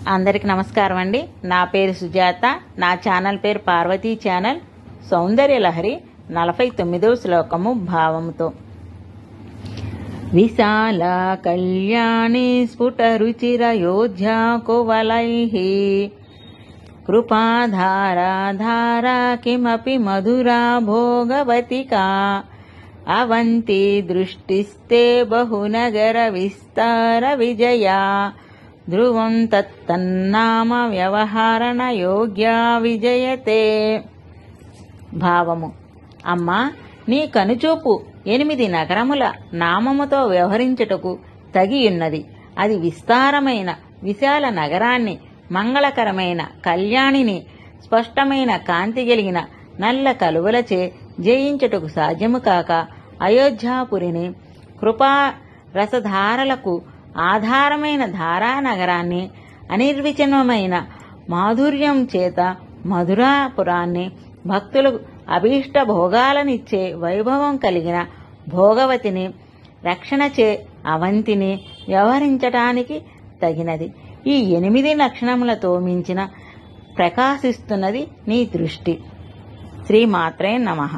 అందరికి నమస్కారం అండి. నా పేరు సుజాత. నా ఛానల్ పేరు పార్వతీ ఛానల్. సౌందర్య లహరి 49వ శ్లోకము భావముతో. విశాల కళ్యాణి స్ఫుట రుచిరయోధ్యా కువలైః కృపాధారా ధారా కిమపి మధురా భోగవతికా అవంతి దృష్టిస్తే బహునగర విస్తార విజయా ధ్రువం తత్తన్నామ వ్యవహారణ యోగ్యా విజయతే. భావము: అమ్మా, నీ కనుచూపు 8 నగరముల నామముతో వ్యవహరించుటకు తగియున్నది. అది విస్తారమైన విశాల నగరాన్ని, మంగళకరమైన కళ్యాణిని, స్పష్టమైన కాంతి గలిగిన నల్ల కలువలచే జయించుటకు సాధ్యము కాక అయోధ్యాపురిని, కృపా రసధారలకు ఆధారమైన ధారానగరాన్ని, అనిర్వచనమైన మాధుర్యం చేత మధురాపురాన్ని, భక్తులకు అభీష్ట భోగాలనిచ్చే వైభవం కలిగిన భోగవతిని, రక్షణచే అవంతిని వ్యవహరించటానికి తగినది. ఈ 8 లక్షణములతో మించిన ప్రకాశిస్తున్నది నీ దృష్టి. శ్రీమాత్రే నమః.